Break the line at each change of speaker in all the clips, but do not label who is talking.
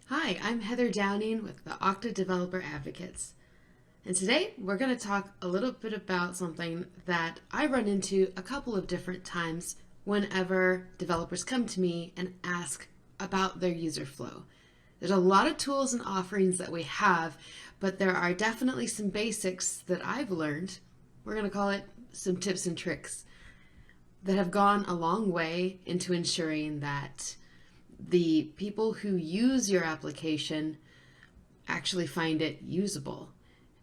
Hi, I'm Heather Downing with the Okta Developer Advocates. And today we're going to talk a little bit about something that I run into a couple of different times whenever developers come to me and ask about their user flow. There's a lot of tools and offerings that we have, but there are definitely some basics that I've learned. We're going to call it some tips and tricks that have gone a long way into ensuring that the people who use your application actually find it usable.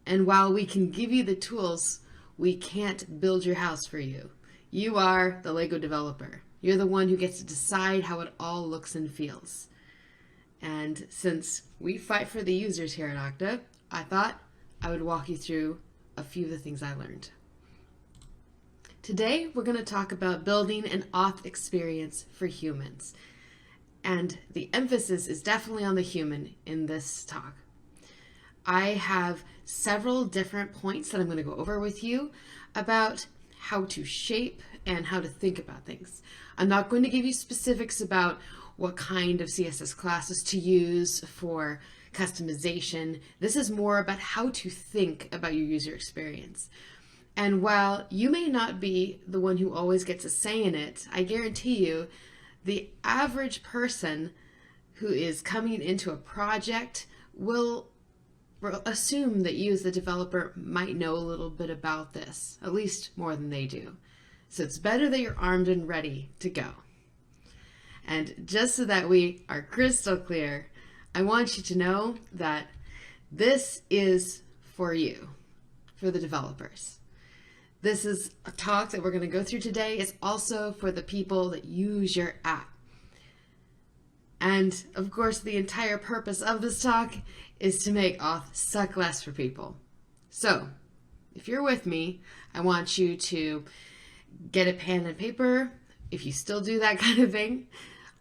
And while we can give you the tools, we can't build your house for you. You are the Lego developer. You're the one who gets to decide how it all looks and feels. And since we fight for the users here at Okta, I thought I would walk you through a few of the things I learned. Today, we're going to talk about building an auth experience for humans. And the emphasis is definitely on the human in this talk. I have several different points that I'm going to go over with you about how to shape and how to think about things. I'm not going to give you specifics about what kind of CSS classes to use for customization. This is more about how to think about your user experience. And while you may not be the one who always gets a say in it, I guarantee you the average person who is coming into a project will assume that you as the developer might know a little bit about this, at least more than they do. So it's better that you're armed and ready to go. And just so that we are crystal clear, I want you to know that this is for you, for the developers. This is a talk that we're going to go through today. It's also for the people that use your app. And of course, the entire purpose of this talk is to make auth suck less for people. So if you're with me, I want you to get a pen and paper, if you still do that kind of thing,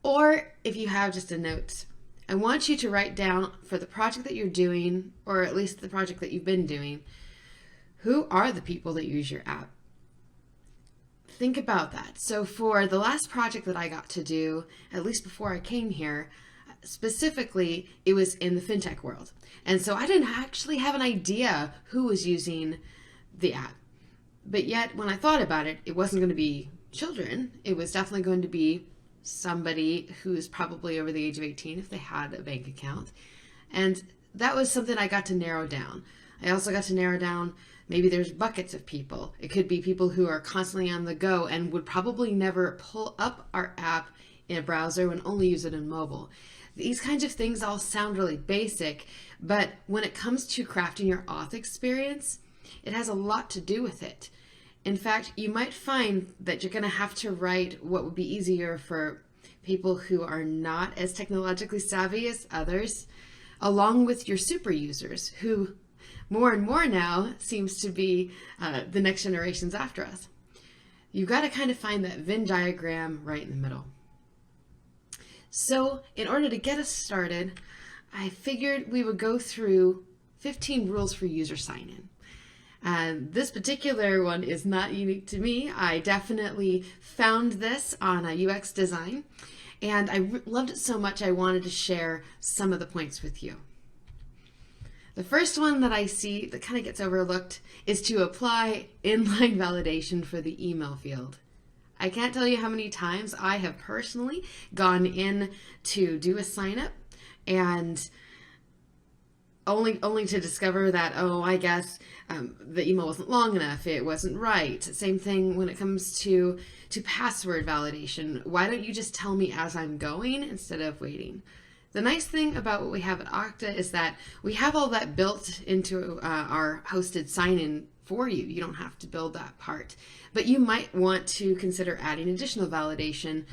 or if you have just a note. I want you to write down for the project that you're doing, or at least the project that you've been doing, who are the people that use your app? Think about that. So for the last project that I got to do, at least before I came here, specifically, it was in the fintech world. And so I didn't actually have an idea who was using the app. But yet, when I thought about it, it wasn't going to be children. It was definitely going to be somebody who is probably over the age of 18 if they had a bank account. And that was something I got to narrow down. I also got to narrow down maybe there's buckets of people. It could be people who are constantly on the go and would probably never pull up our app in a browser and only use it in mobile. These kinds of things all sound really basic, but when it comes to crafting your auth experience, it has a lot to do with it. In fact, you might find that you're going to have to write what would be easier for people who are not as technologically savvy as others, along with your super users who more and more now seems to be the next generations after us. You've got to kind of find that Venn diagram right in the middle. So in order to get us started, I figured we would go through 15 rules for user sign-in. And this particular one is not unique to me. I definitely found this on a UX design, and I loved it so much I wanted to share some of the points with you. The first one that I see that kind of gets overlooked is to apply inline validation for the email field. I can't tell you how many times I have personally gone in to do a sign up and only to discover that, oh, I guess the email wasn't long enough, it wasn't right. Same thing when it comes to password validation. Why don't you just tell me as I'm going instead of waiting? The nice thing about what we have at Okta is that we have all that built into our hosted sign-in for you. You don't have to build that part. But you might want to consider adding additional validation,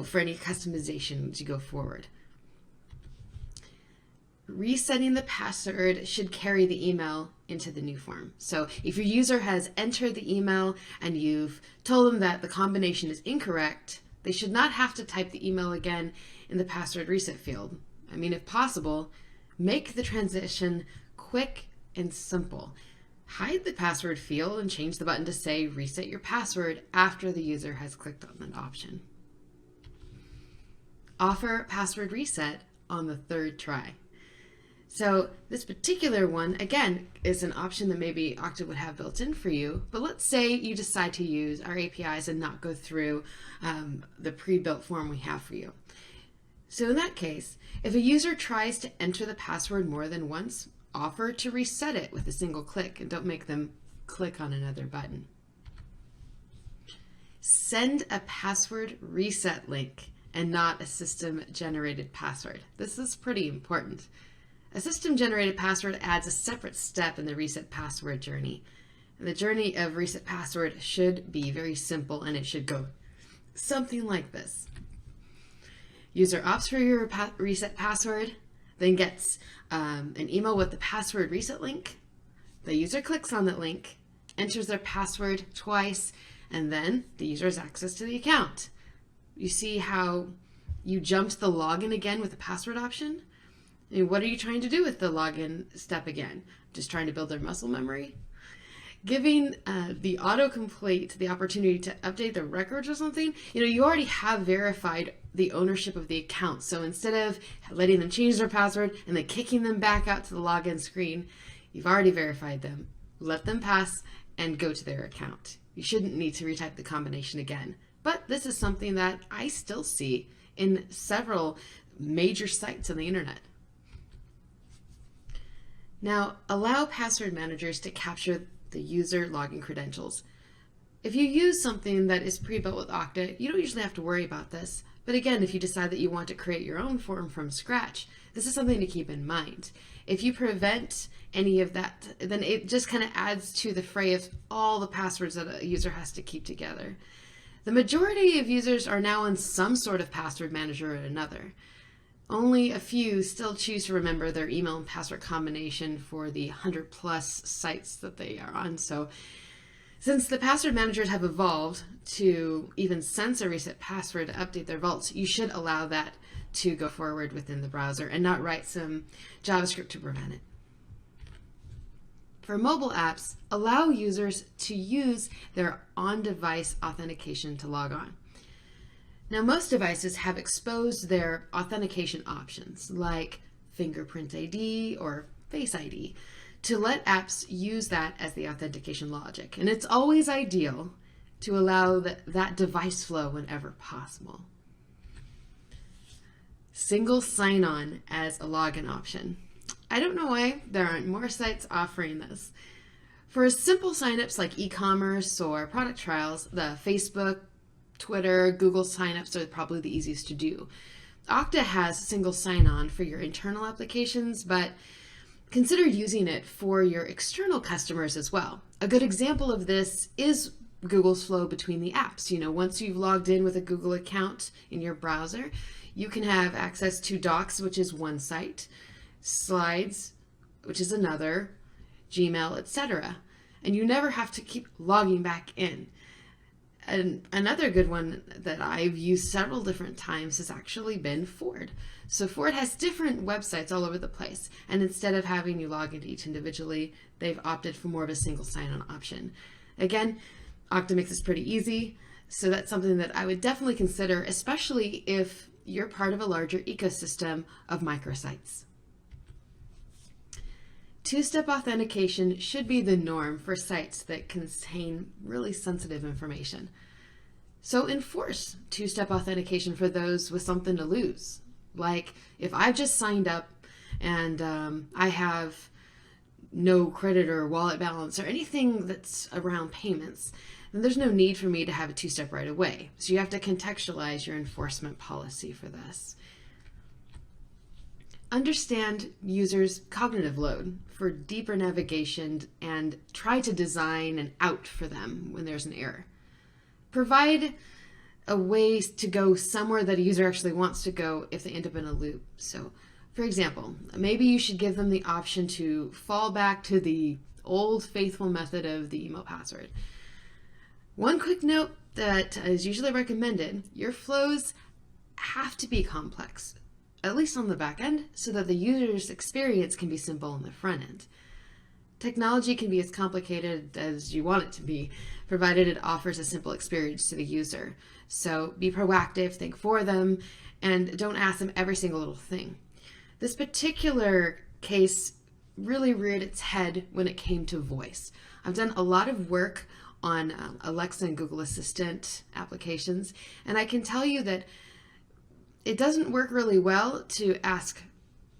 for any customization as you go forward. Resetting the password should carry the email into the new form. So if your user has entered the email and you've told them that the combination is incorrect, they should not have to type the email again in the password reset field. I mean, if possible, make the transition quick and simple. Hide the password field and change the button to say reset your password after the user has clicked on that option. Offer password reset on the third try. So this particular one, again, is an option that maybe Okta would have built in for you. But let's say you decide to use our APIs and not go through the pre-built form we have for you. So in that case, if a user tries to enter the password more than once, offer to reset it with a single click and don't make them click on another button. Send a password reset link and not a system-generated password. This is pretty important. A system-generated password adds a separate step in the reset password journey. The journey of reset password should be very simple, and it should go something like this. User opts for your reset password, then gets an email with the password reset link. The user clicks on that link, enters their password twice, and then the user has access to the account. You see how you jumped the login again with the password option? I mean, what are you trying to do with the login step again? Just trying to build their muscle memory? Giving the autocomplete the opportunity to update the records or something, you already have verified the ownership of the account. So instead of letting them change their password and then kicking them back out to the login screen, you've already verified them. Let them pass and go to their account. You shouldn't need to retype the combination again. But this is something that I still see in several major sites on the internet. Now, allow password managers to capture the user login credentials. If you use something that is pre-built with Okta, you don't usually have to worry about this. But again, if you decide that you want to create your own form from scratch, this is something to keep in mind. If you prevent any of that, then it just kind of adds to the fray of all the passwords that a user has to keep together. The majority of users are now on some sort of password manager or another. Only a few still choose to remember their email and password combination for the 100+ sites that they are on. So since the password managers have evolved to even sense a reset password to update their vaults, you should allow that to go forward within the browser and not write some JavaScript to prevent it. For mobile apps, allow users to use their on-device authentication to log on. Now, most devices have exposed their authentication options, like fingerprint ID or Face ID, to let apps use that as the authentication logic. And it's always ideal to allow that device flow whenever possible. Single sign-on as a login option. I don't know why there aren't more sites offering this. For simple signups like e-commerce or product trials, the Facebook, Twitter, Google signups are probably the easiest to do. Okta has single sign-on for your internal applications, but consider using it for your external customers as well. A good example of this is Google's flow between the apps. Once you've logged in with a Google account in your browser, you can have access to Docs, which is one site, Slides, which is another, Gmail, etc. And you never have to keep logging back in. And another good one that I've used several different times has actually been Ford. So Ford has different websites all over the place. And instead of having you log into each individually, they've opted for more of a single sign-on option. Again, Okta makes this pretty easy. So that's something that I would definitely consider, especially if you're part of a larger ecosystem of microsites. Two-step authentication should be the norm for sites that contain really sensitive information. So enforce two-step authentication for those with something to lose. Like if I've just signed up and I have no credit or wallet balance or anything that's around payments, then there's no need for me to have a two-step right away. So you have to contextualize your enforcement policy for this. Understand users' cognitive load for deeper navigation and try to design an out for them when there's an error. Provide a way to go somewhere that a user actually wants to go if they end up in a loop. So, for example, maybe you should give them the option to fall back to the old faithful method of the email password. One quick note that is usually recommended, your flows have to be complex, at least on the back end, so that the user's experience can be simple on the front end. Technology can be as complicated as you want it to be, provided it offers a simple experience to the user. So be proactive, think for them, and don't ask them every single little thing. This particular case really reared its head when it came to voice. I've done a lot of work on Alexa and Google Assistant applications, and I can tell you that it doesn't work really well to ask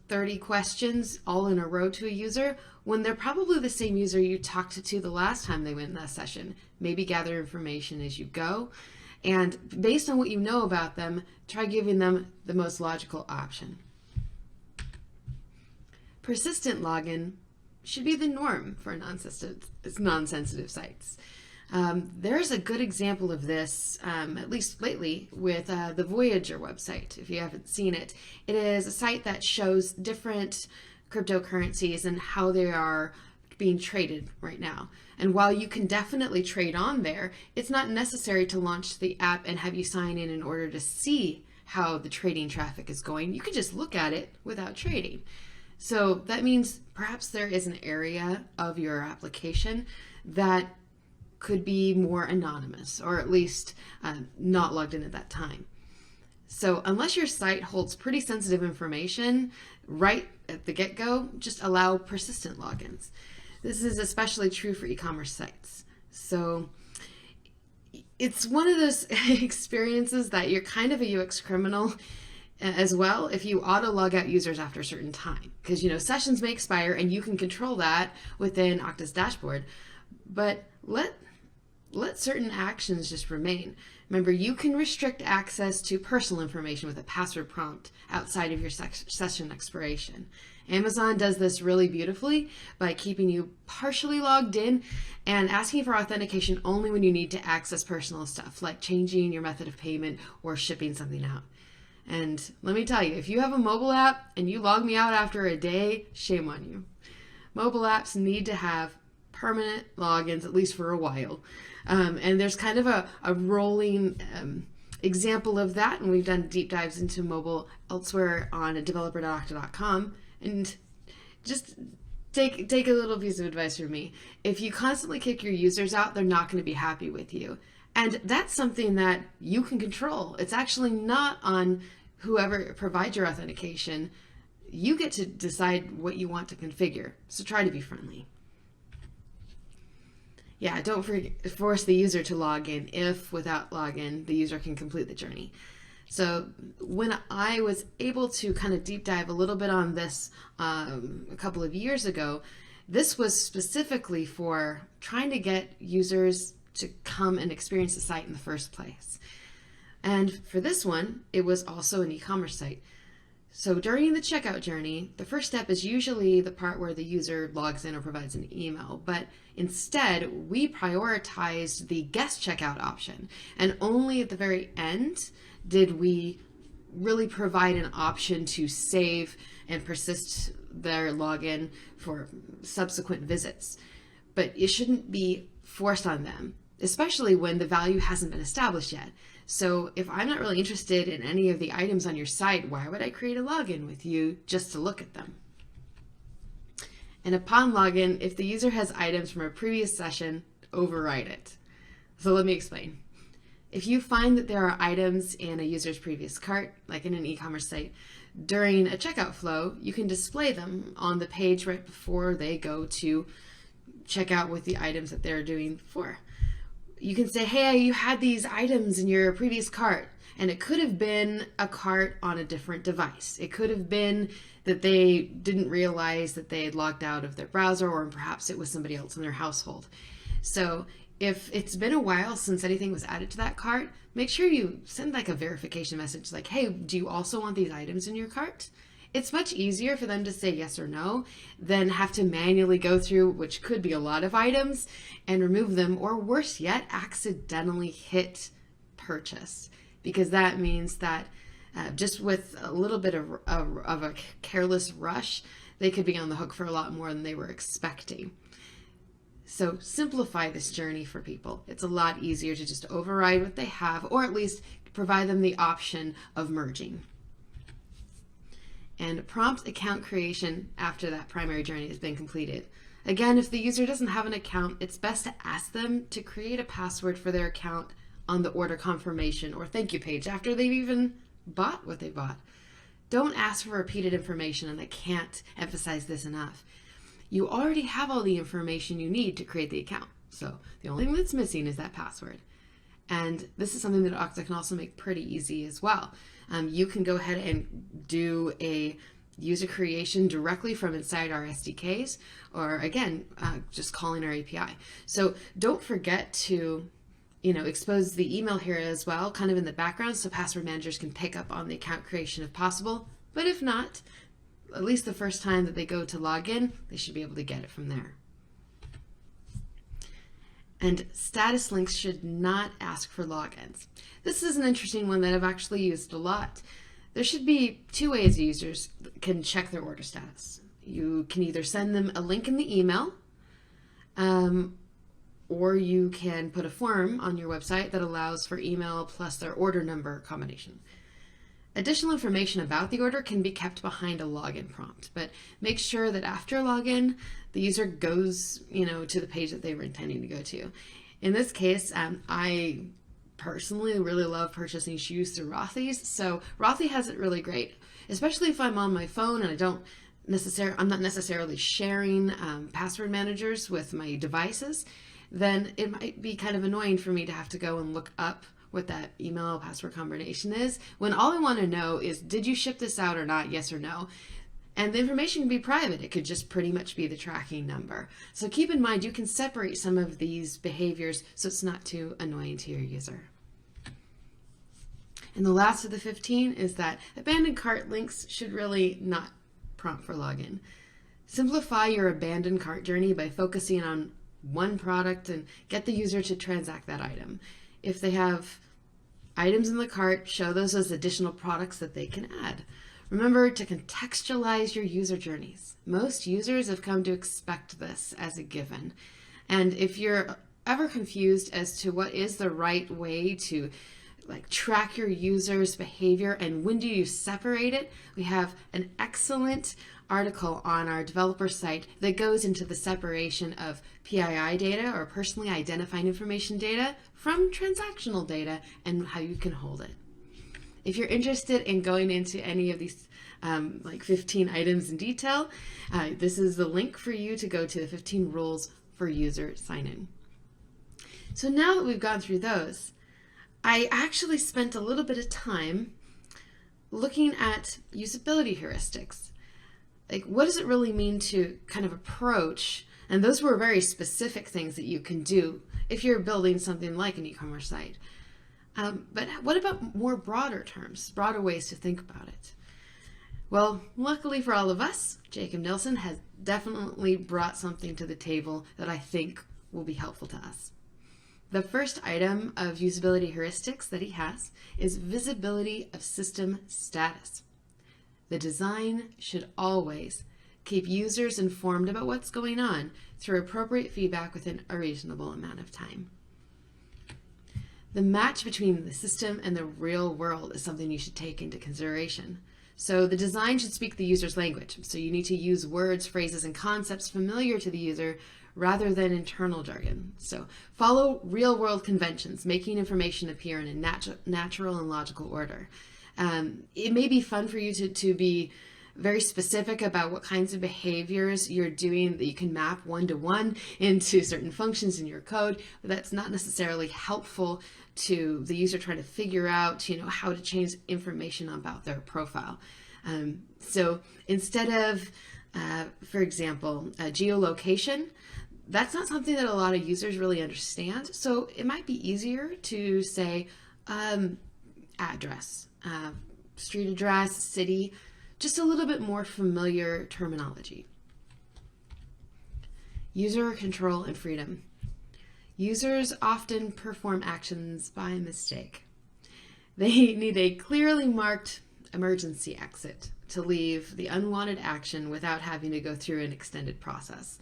30 questions all in a row to a user when they're probably the same user you talked to the last time they went in that session. Maybe gather information as you go, and based on what you know about them, try giving them the most logical option. Persistent login should be the norm for non-sensitive sites. There's a good example of this, at least lately, with the Voyager website. If you haven't seen it, it is a site that shows different cryptocurrencies and how they are being traded right now. And while you can definitely trade on there, it's not necessary to launch the app and have you sign in order to see how the trading traffic is going. You can just look at it without trading. So that means perhaps there is an area of your application that could be more anonymous, or at least not logged in at that time. So unless your site holds pretty sensitive information right at the get-go, just allow persistent logins. This is especially true for e-commerce sites. So it's one of those experiences that you're kind of a UX criminal as well if you auto log out users after a certain time, because sessions may expire and you can control that within Okta's dashboard, but let certain actions just remain. Remember, you can restrict access to personal information with a password prompt outside of your session expiration. Amazon does this really beautifully by keeping you partially logged in and asking for authentication only when you need to access personal stuff, like changing your method of payment or shipping something out. And let me tell you, if you have a mobile app and you log me out after a day, shame on you. Mobile apps need to have permanent logins, at least for a while. And there's kind of a rolling example of that, and we've done deep dives into mobile elsewhere on developer.okta.com. And just take a little piece of advice from me. If you constantly kick your users out, they're not going to be happy with you. And that's something that you can control. It's actually not on whoever provides your authentication. You get to decide what you want to configure. So try to be friendly. Yeah, don't force the user to log in if, without login, the user can complete the journey. So when I was able to kind of deep dive a little bit on this a couple of years ago, this was specifically for trying to get users to come and experience the site in the first place. And for this one, it was also an e-commerce site. So during the checkout journey, the first step is usually the part where the user logs in or provides an email, but instead we prioritized the guest checkout option, and only at the very end did we really provide an option to save and persist their login for subsequent visits. But it shouldn't be forced on them, especially when the value hasn't been established yet. So if I'm not really interested in any of the items on your site, why would I create a login with you just to look at them? And upon login, if the user has items from a previous session, overwrite it. So let me explain. If you find that there are items in a user's previous cart, like in an e-commerce site, during a checkout flow, you can display them on the page right before they go to check out with the items that they're doing before. You can say, hey, you had these items in your previous cart, and it could have been a cart on a different device. It could have been that they didn't realize that they had logged out of their browser, or perhaps it was somebody else in their household. So if it's been a while since anything was added to that cart, make sure you send like a verification message like, hey, do you also want these items in your cart? It's much easier for them to say yes or no than have to manually go through, which could be a lot of items, and remove them, or worse yet, accidentally hit purchase, because that means that just with a little bit of a careless rush, they could be on the hook for a lot more than they were expecting. So simplify this journey for people. It's a lot easier to just override what they have, or at least provide them the option of merging. And prompt account creation after that primary journey has been completed. Again, if the user doesn't have an account, it's best to ask them to create a password for their account on the order confirmation or thank you page after they've even bought what they bought. Don't ask for repeated information, and I can't emphasize this enough. You already have all the information you need to create the account. So the only thing that's missing is that password. And this is something that Okta can also make pretty easy as well. You can go ahead and do a user creation directly from inside our SDKs, or again, just calling our API. So don't forget to expose the email here as well, kind of in the background, so password managers can pick up on the account creation if possible. But if not, at least the first time that they go to log in, they should be able to get it from there. And status links should not ask for logins. This is an interesting one that I've actually used a lot. There should be two ways users can check their order status. You can either send them a link in the email, or you can put a form on your website that allows for email plus their order number combination. Additional information about the order can be kept behind a login prompt, but make sure that after login, the user goes, to the page that they were intending to go to. In this case, I personally really love purchasing shoes through Rothy's, so Rothy has it really great, especially if I'm on my phone and I'm not necessarily sharing password managers with my devices. Then it might be kind of annoying for me to have to go and look up what that email password combination is, when all I want to know is, did you ship this out or not, yes or no? And the information can be private. It could just pretty much be the tracking number. So keep in mind, you can separate some of these behaviors so it's not too annoying to your user. And the last of the 15 is that abandoned cart links should really not prompt for login. Simplify your abandoned cart journey by focusing on one product and get the user to transact that item. If they have items in the cart, show those as additional products that they can add. Remember to contextualize your user journeys. Most users have come to expect this as a given. And if you're ever confused as to what is the right way to track your users' behavior and when do you separate it, we have an excellent article on our developer site that goes into the separation of PII data, or personally identifying information data, from transactional data and how you can hold it. If you're interested in going into any of these 15 items in detail, this is the link for you to go to the 15 rules for user sign-in. So now that we've gone through those, I actually spent a little bit of time looking at usability heuristics. What does it really mean to kind of approach? And those were very specific things that you can do if you're building something like an e-commerce site. But what about more broader terms, broader ways to think about it? Well, luckily for all of us, Jacob Nilsson has definitely brought something to the table that I think will be helpful to us. The first item of usability heuristics that he has is visibility of system status. The design should always keep users informed about what's going on through appropriate feedback within a reasonable amount of time. The match between the system and the real world is something you should take into consideration. So the design should speak the user's language. So you need to use words, phrases, and concepts familiar to the user rather than internal jargon. So follow real world conventions, making information appear in a natural and logical order. It may be fun for you to be very specific about what kinds of behaviors you're doing that you can map one-to-one into certain functions in your code, but that's not necessarily helpful to the user trying to figure out, how to change information about their profile. So instead of, for example, geolocation, that's not something that a lot of users really understand. So it might be easier to say address, street address, city, just a little bit more familiar terminology. User control and freedom. Users often perform actions by mistake. They need a clearly marked emergency exit to leave the unwanted action without having to go through an extended process.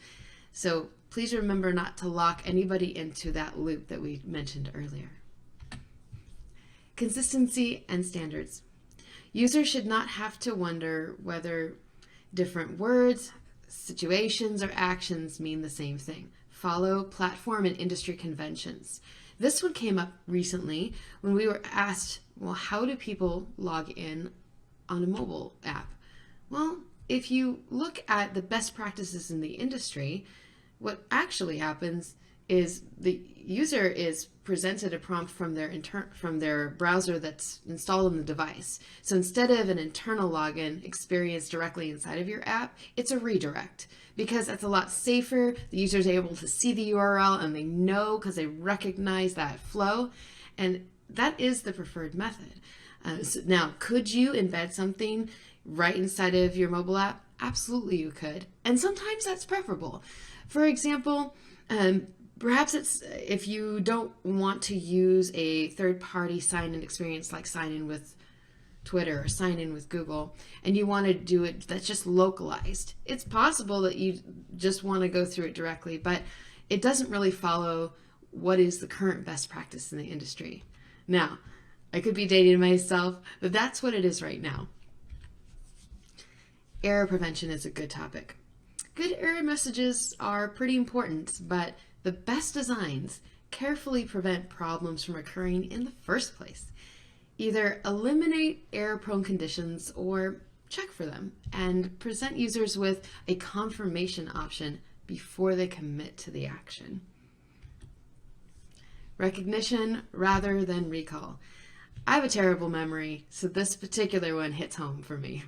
So please remember not to lock anybody into that loop that we mentioned earlier. Consistency and standards. Users should not have to wonder whether different words, situations, or actions mean the same thing. Follow platform and industry conventions. This one came up recently when we were asked, well, how do people log in on a mobile app? Well, if you look at the best practices in the industry, what actually happens is the user is presented a prompt from their browser that's installed on the device. So instead of an internal login experience directly inside of your app, it's a redirect, because that's a lot safer. The user is able to see the URL and they know because they recognize that flow, and that is the preferred method. Now, could you embed something right inside of your mobile app? Absolutely you could, and sometimes that's preferable. For example, perhaps it's if you don't want to use a third-party sign-in experience like sign in with Twitter or sign in with Google, and you want to do it that's just localized. It's possible that you just want to go through it directly, but it doesn't really follow what is the current best practice in the industry. Now, I could be dating myself, but that's what it is right now. Error prevention is a good topic. Good error messages are pretty important, but the best designs carefully prevent problems from occurring in the first place. Either eliminate error-prone conditions or check for them and present users with a confirmation option before they commit to the action. Recognition rather than recall. I have a terrible memory, so this particular one hits home for me.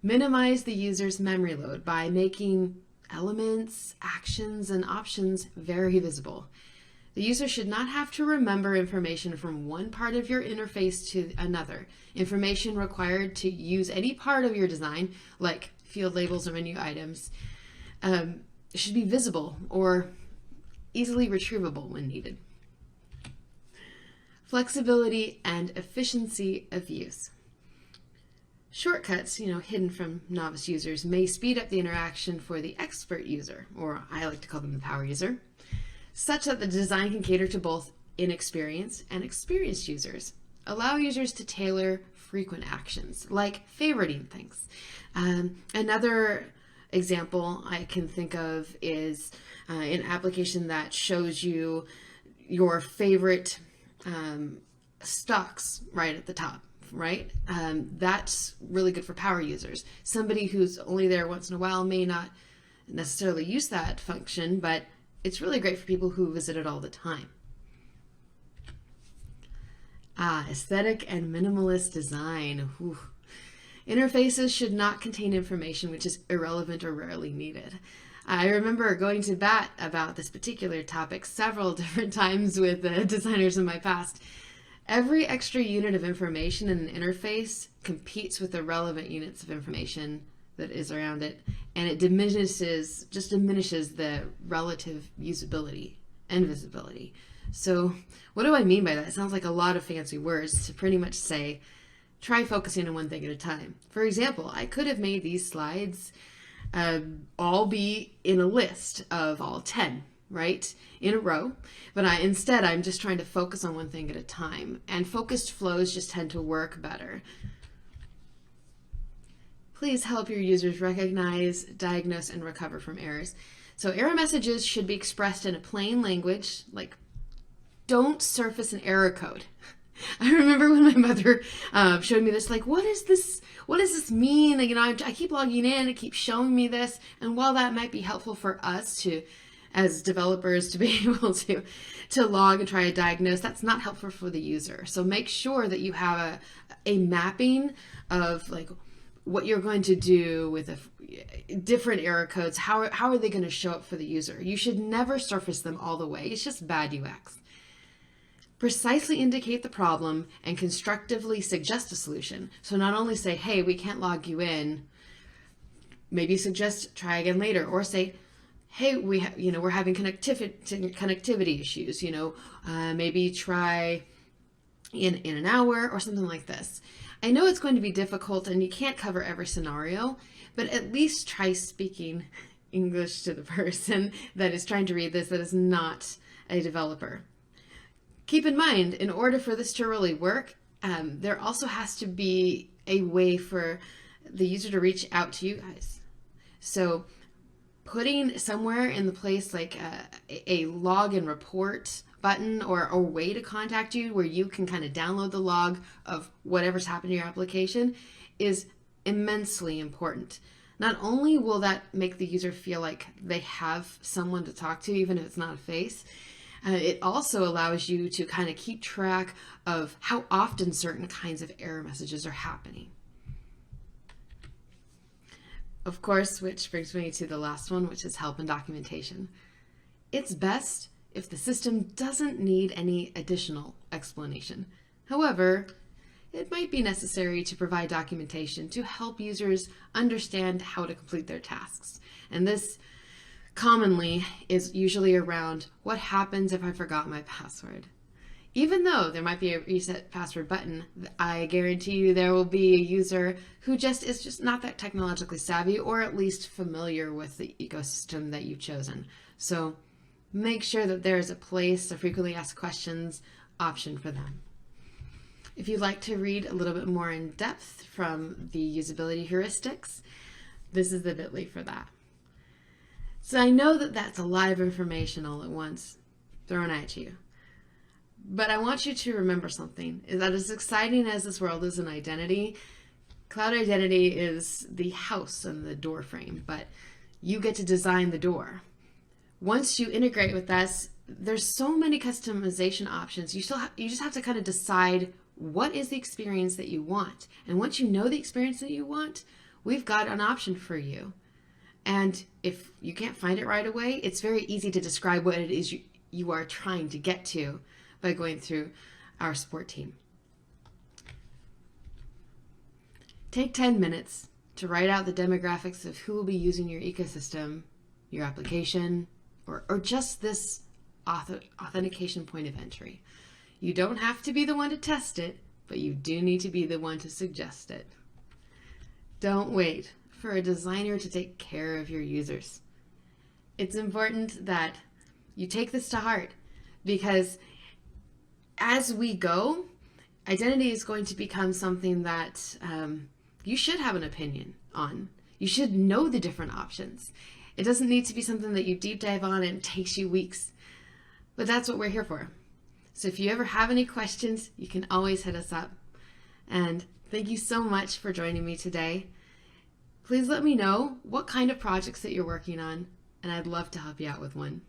Minimize the user's memory load by making elements, actions, and options very visible. The user should not have to remember information from one part of your interface to another. Information required to use any part of your design, like field labels or menu items, should be visible or easily retrievable when needed. Flexibility and efficiency of use. Shortcuts, hidden from novice users, may speed up the interaction for the expert user, or I like to call them the power user, such that the design can cater to both inexperienced and experienced users. Allow users to tailor frequent actions, like favoriting things. Another example I can think of is an application that shows you your favorite stocks right at the top. Right? That's really good for power users. Somebody who's only there once in a while may not necessarily use that function, but it's really great for people who visit it all the time. Aesthetic and minimalist design. Whew. Interfaces should not contain information which is irrelevant or rarely needed. I remember going to bat about this particular topic several different times with designers in my past. Every extra unit of information in an interface competes with the relevant units of information that is around it, and it diminishes the relative usability and visibility. So what do I mean by that? It sounds like a lot of fancy words to pretty much say, try focusing on one thing at a time. For example, I could have made these slides all be in a list of all 10. Right, in a row, but instead I'm just trying to focus on one thing at a time, and focused flows just tend to work better. Please help your users recognize, diagnose, and recover from errors. So error messages should be expressed in a plain language, like don't surface an error code. I remember when my mother showed me this, like, what is this? What does this mean? I keep logging in, it keeps showing me this, and while that might be helpful for us as developers to be able to log and try to diagnose, that's not helpful for the user. So make sure that you have a mapping of like what you're going to do with different error codes. How are they going to show up for the user? You should never surface them all the way. It's just bad UX. Precisely indicate the problem and constructively suggest a solution. So not only say, hey, we can't log you in, maybe suggest try again later, or say, hey, we're having connectivity issues, maybe try in an hour or something like this. I know it's going to be difficult and you can't cover every scenario, but at least try speaking English to the person that is trying to read this that is not a developer. Keep in mind, in order for this to really work, there also has to be a way for the user to reach out to you guys. So putting somewhere in the place like a log and report button or a way to contact you where you can kind of download the log of whatever's happened to your application is immensely important. Not only will that make the user feel like they have someone to talk to, even if it's not a face, it also allows you to kind of keep track of how often certain kinds of error messages are happening. Of course, which brings me to the last one, which is help and documentation. It's best if the system doesn't need any additional explanation. However, it might be necessary to provide documentation to help users understand how to complete their tasks. And this commonly is usually around what happens if I forgot my password. Even though there might be a reset password button, I guarantee you there will be a user who is just not that technologically savvy, or at least familiar with the ecosystem that you've chosen. So make sure that there is a place, a frequently asked questions option for them. If you'd like to read a little bit more in depth from the usability heuristics, this is the bit.ly for that. So I know that that's a lot of information all at once thrown at you. But I want you to remember something, is that as exciting as this world is in identity, cloud identity is the house and the door frame, but you get to design the door. Once you integrate with us, there's so many customization options. You just have to kind of decide what is the experience that you want. And once you know the experience that you want, we've got an option for you. And if you can't find it right away, it's very easy to describe what it is you are trying to get to by going through our support team. Take 10 minutes to write out the demographics of who will be using your ecosystem, your application, or just this authentication point of entry. You don't have to be the one to test it, but you do need to be the one to suggest it. Don't wait for a designer to take care of your users. It's important that you take this to heart, because as we go, identity is going to become something that you should have an opinion on. You should know the different options. It doesn't need to be something that you deep dive on and it takes you weeks, but that's what we're here for. So if you ever have any questions, you can always hit us up. And thank you so much for joining me today. Please let me know what kind of projects that you're working on, and I'd love to help you out with one.